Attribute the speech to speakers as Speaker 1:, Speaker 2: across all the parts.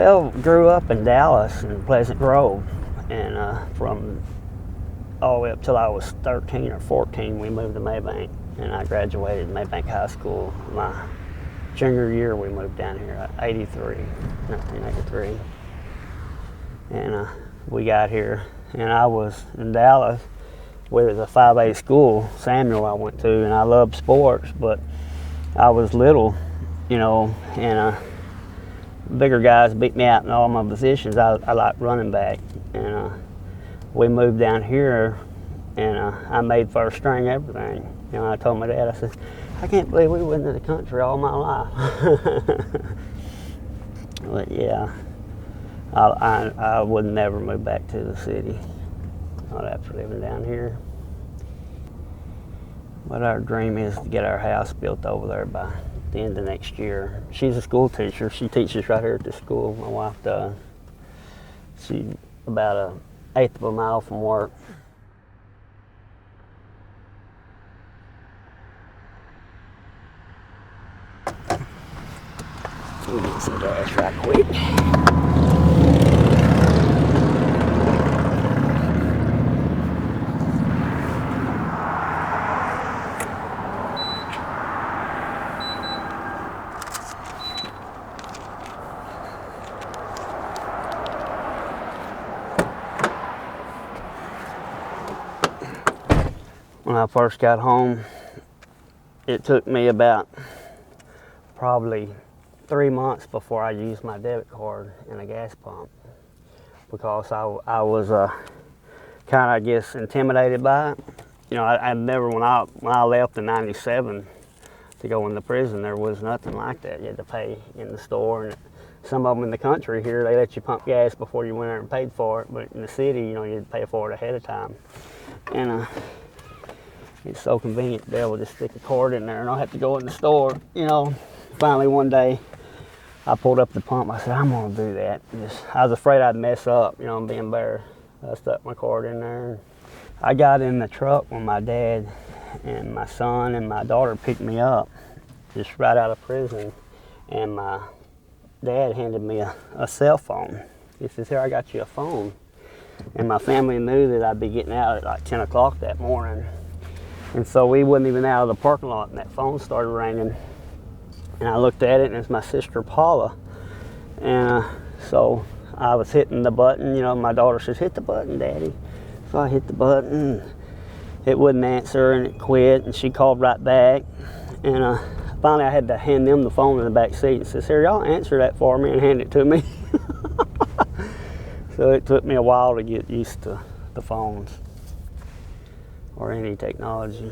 Speaker 1: Well, grew up in Dallas in Pleasant Grove, and from all the way up till I was 13 or 14, we moved to Maybank, and I graduated Maybank High School. My junior year, we moved down here, 1983, and we got here, and I was in Dallas. We was a 5A school, Samuel, I went to, and I loved sports, but I was little, and bigger guys beat me out in all my positions. I like running back, and we moved down here, and I made first string everything. I told my dad, I said, I can't believe we went to the country all my life. But yeah, I would never move back to the city, not after living down here. But our dream is to get our house built over there by the end of next year. She's a school teacher. She teaches right here at the school. My wife does. She's about 1/8 of a mile from work. We'll get some gas right quick. When I first got home, it took me about probably 3 months before I used my debit card in a gas pump, because I was kind of, I guess, intimidated by it. I never, when I left in '97 to go into prison, there was nothing like that. You had to pay in the store, and some of them in the country here, they let you pump gas before you went there and paid for it, but in the city, you had to pay for it ahead of time. And it's so convenient to be able to just stick a cord in there and not have to go in the store. Finally one day I pulled up the pump. I said, I'm gonna do that. I was afraid I'd mess up, and be embarrassed. I stuck my cord in there. I got in the truck when my dad and my son and my daughter picked me up, just right out of prison. And my dad handed me a cell phone. He says, here, I got you a phone. And my family knew that I'd be getting out at like 10 o'clock that morning. And so we wasn't even out of the parking lot, and that phone started ringing. And I looked at it, and it's my sister Paula. And so I was hitting the button. My daughter says, hit the button, Daddy. So I hit the button. It wouldn't answer, and it quit. And she called right back. And finally, I had to hand them the phone in the back seat and says, here, y'all answer that for me and hand it to me. So it took me a while to get used to the phones or any technology.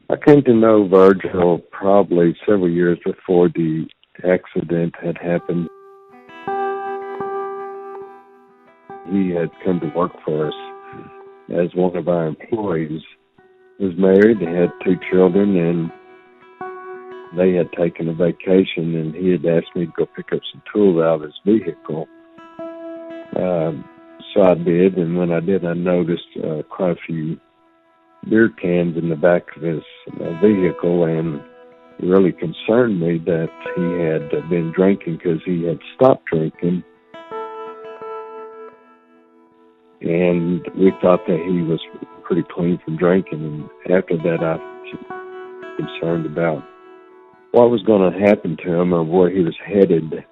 Speaker 2: I came to know Virgil probably several years before the accident had happened. He had come to work for us as one of our employees. He was married, he had 2 children, and they had taken a vacation, and he had asked me to go pick up some tools out of his vehicle. So I did, and when I did, I noticed quite a few beer cans in the back of his vehicle, and it really concerned me that he had been drinking, because he had stopped drinking. And we thought that he was pretty clean from drinking. And after that, I was concerned about what was going to happen to him or where he was headed.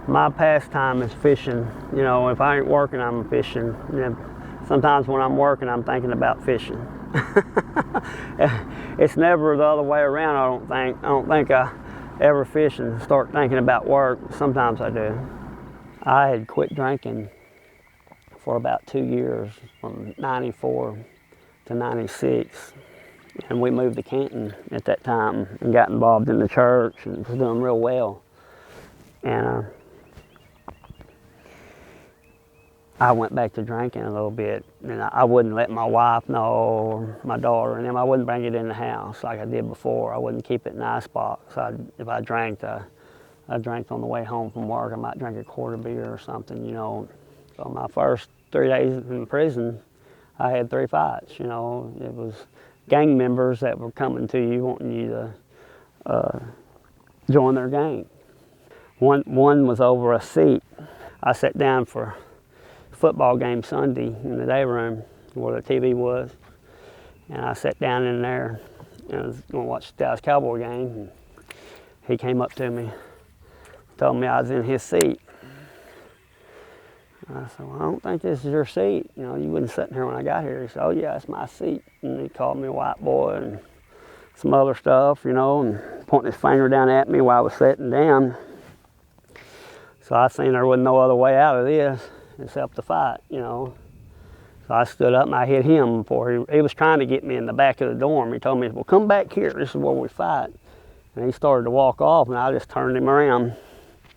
Speaker 1: My pastime is fishing. You know, if I ain't working, I'm fishing. And sometimes when I'm working, I'm thinking about fishing. It's never the other way around, I don't think. I don't think I ever fish and start thinking about work. Sometimes I do. I had quit drinking for about 2 years, from 94 to 96. And we moved to Canton at that time and got involved in the church and was doing real well. And I went back to drinking a little bit, and I wouldn't let my wife know, or my daughter and them. I wouldn't bring it in the house like I did before. I wouldn't keep it in the icebox. If I drank, I drank on the way home from work. I might drink a quart of beer or something, you know. So my first 3 days in prison, I had 3 fights, you know. It was gang members that were coming to you, wanting you to join their gang. One was over a seat. I sat down for football game Sunday in the day room where the TV was, and I sat down in there and I was going to watch the Dallas Cowboy game, and he came up to me, told me I was in his seat. I said, well, I don't think this is your seat. You know, you wasn't sitting here when I got here. He said, oh yeah, it's my seat. And he called me a white boy and some other stuff, you know, and pointing his finger down at me while I was sitting down. So I seen there wasn't no other way out of this except to fight, you know. So I stood up and I hit him before he was trying to get me in the back of the dorm. He told me, well, come back here, this is where we fight. And he started to walk off, and I just turned him around.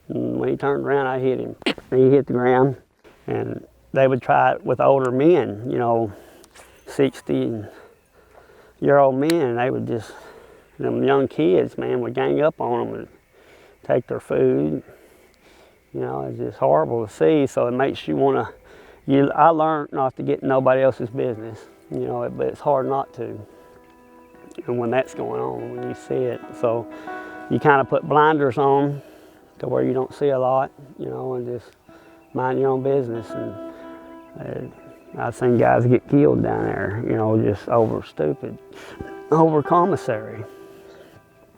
Speaker 1: And when he turned around, I hit him. And he hit the ground. And they would try it with older men, you know, 60-year-old men, and they would just, them young kids, man, would gang up on them and take their food. You know, it's just horrible to see, so it makes you want to, I learned not to get in nobody else's business, you know, but it's hard not to. And when that's going on, when you see it, so you kind of put blinders on to where you don't see a lot, you know, and just mind your own business. And I've seen guys get killed down there, you know, just over commissary.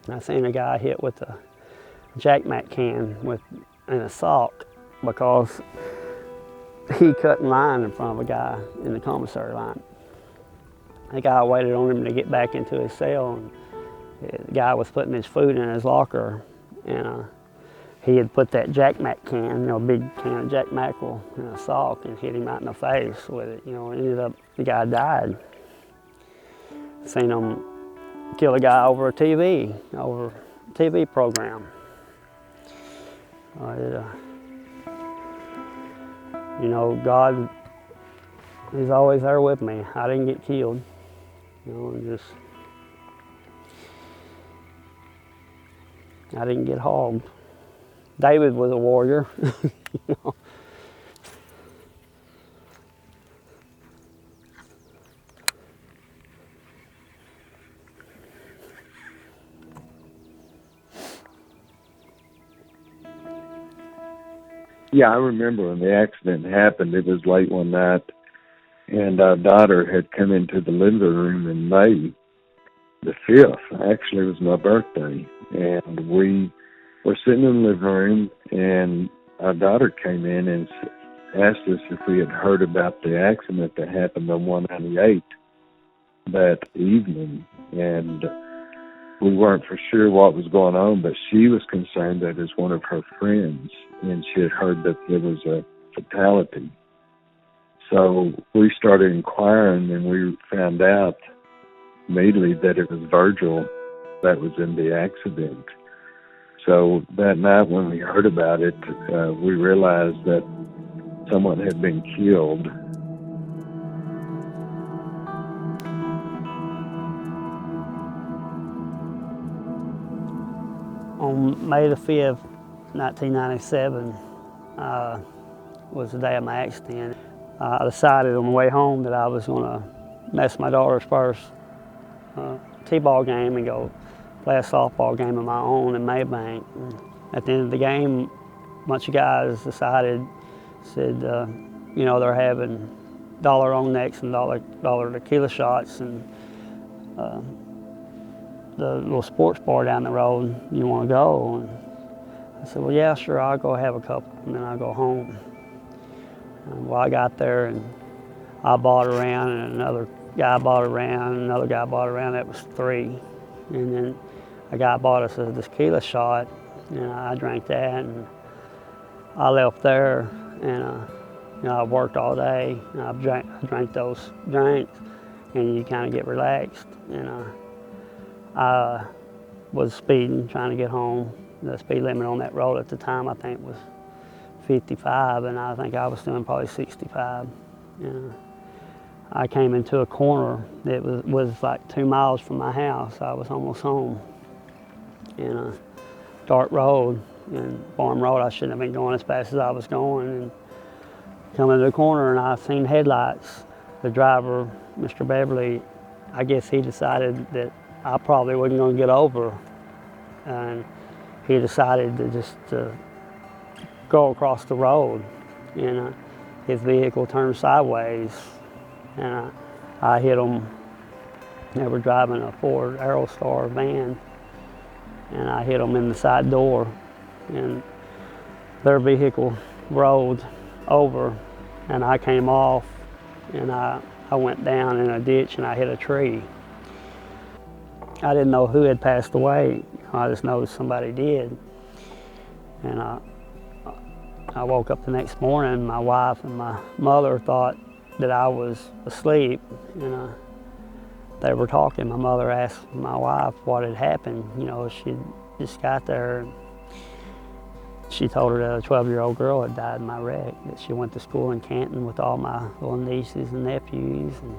Speaker 1: I seen a guy hit with a Jack Mac can in a sock because he cut in line in front of a guy in the commissary line. The guy waited on him to get back into his cell, and the guy was putting his food in his locker, and he had put that Jack Mac can, you know, a big can of Jack Mackerel in a sock, and hit him right in the face with it. You know, ended up, the guy died. Seen him kill a guy over a TV program. You know, God is always there with me. I didn't get killed, you know, I didn't get hogged. David was a warrior, you know.
Speaker 2: Yeah, I remember when the accident happened. It was late one night, and our daughter had come into the living room in May the 5th. Actually, it was my birthday, and we were sitting in the living room, and our daughter came in and asked us if we had heard about the accident that happened on 198 that evening, and we weren't for sure what was going on, but she was concerned that it was one of her friends, and she had heard that there was a fatality. So we started inquiring, and we found out immediately that it was Virgil that was in the accident. So that night when we heard about it, we realized that someone had been killed.
Speaker 1: On May the 5th, 1997, was the day of my accident. I decided on the way home that I was going to miss my daughter's first T-ball game and go play a softball game of my own in Maybank. And at the end of the game, bunch of guys decided, said, you know, they're having dollar on necks and dollar tequila shots, and the little sports bar down the road, you want to go? And I said, well, yeah, sure, I'll go have a couple, and then I'll go home. And well, I got there, and I bought a round, and another guy bought a round, and another guy bought a round. That was 3. And then a guy bought us a tequila shot, and I drank that, and I left there, and you know, I worked all day, and I drank those drinks, and you kind of get relaxed. And I was speeding, trying to get home. The speed limit on that road at the time, I think, was 55, and I think I was doing probably 65. And I came into a corner that was like 2 miles from my house. I was almost home. In a dark road, and Farm Road, I shouldn't have been going as fast as I was going, and come into the corner, and I seen headlights. The driver, Mr. Beverly, I guess he decided that I probably wasn't going to get over, and he decided to just go across the road, and his vehicle turned sideways, and I hit him. They were driving a Ford Aerostar van, and I hit them in the side door, and their vehicle rolled over, and I came off, and I went down in a ditch, and I hit a tree. I didn't know who had passed away. I just noticed somebody did. And I woke up the next morning. My wife and my mother thought that I was asleep, and they were talking. My mother asked my wife what had happened. You know, she just got there. She told her that a 12-year-old girl had died in my wreck, that she went to school in Canton with all my little nieces and nephews. And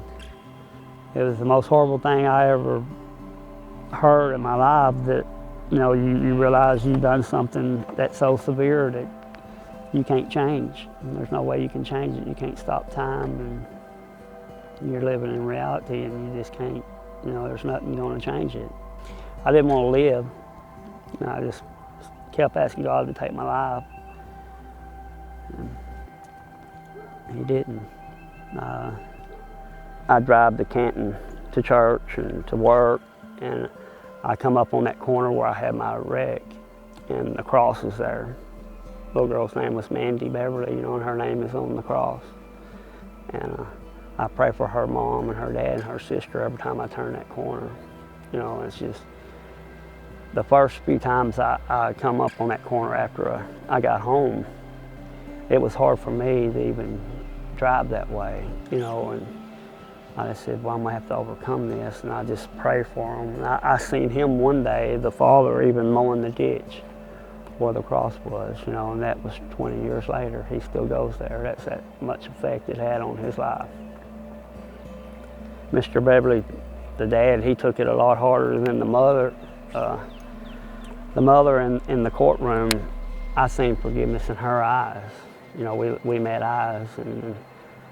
Speaker 1: it was the most horrible thing I ever heard in my life, that, you know, you realize you've done something that's so severe that you can't change. And there's no way you can change it. You can't stop time, and you're living in reality, and you just can't, you know, there's nothing going to change it. I didn't want to live. And I just kept asking God to take my life, and He didn't. I drive to Canton to church and to work, and I come up on that corner where I had my wreck, and the cross is there. The little girl's name was Mandy Beverly, you know, and her name is on the cross. And I pray for her mom and her dad and her sister every time I turn that corner. You know, it's just, the first few times I come up on that corner after I got home, it was hard for me to even drive that way, you know, and I just said, well, I'm gonna have to overcome this, and I just pray for him. And I seen him one day, the father, even mowing the ditch where the cross was, you know, and that was 20 years later. He still goes there. That's that much effect it had on his life. Mr. Beverly, the dad, he took it a lot harder than the mother. The mother in the courtroom, I seen forgiveness in her eyes. You know, we met eyes, and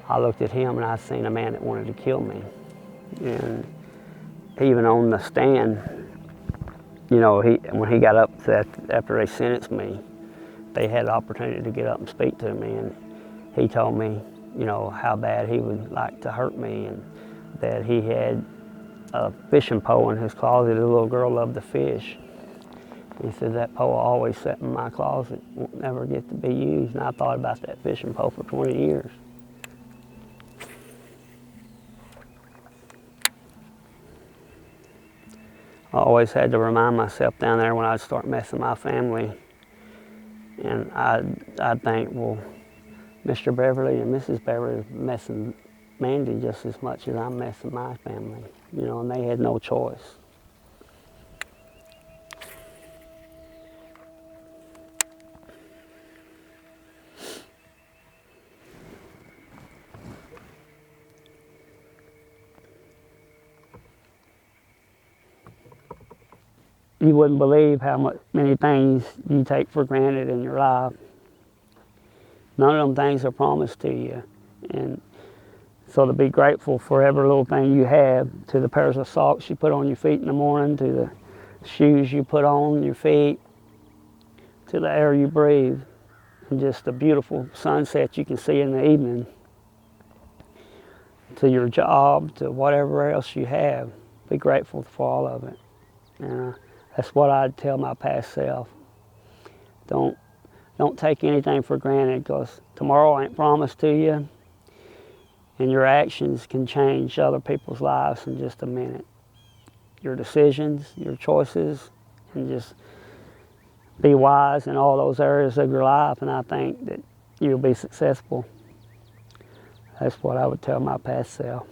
Speaker 1: I looked at him, and I seen a man that wanted to kill me. And even on the stand, you know, when he got up after they sentenced me, they had the opportunity to get up and speak to me, and he told me, you know, how bad he would like to hurt me, and that he had a fishing pole in his closet. The little girl loved to fish. He said that pole always sat in my closet, won't never get to be used. And I thought about that fishing pole for 20 years. I always had to remind myself down there when I'd start messing my family. And I'd think, well, Mr. Beverly and Mrs. Beverly are messing Mandy just as much as I'm messing my family. You know, and they had no choice. You wouldn't believe how many things you take for granted in your life. None of them things are promised to you. And so to be grateful for every little thing you have, to the pairs of socks you put on your feet in the morning, to the shoes you put on your feet, to the air you breathe, and just the beautiful sunset you can see in the evening, to your job, to whatever else you have. Be grateful for all of it. And that's what I'd tell my past self. Don't take anything for granted, because tomorrow ain't promised to you, and your actions can change other people's lives in just a minute. Your decisions, your choices, and just be wise in all those areas of your life, and I think that you'll be successful. That's what I would tell my past self.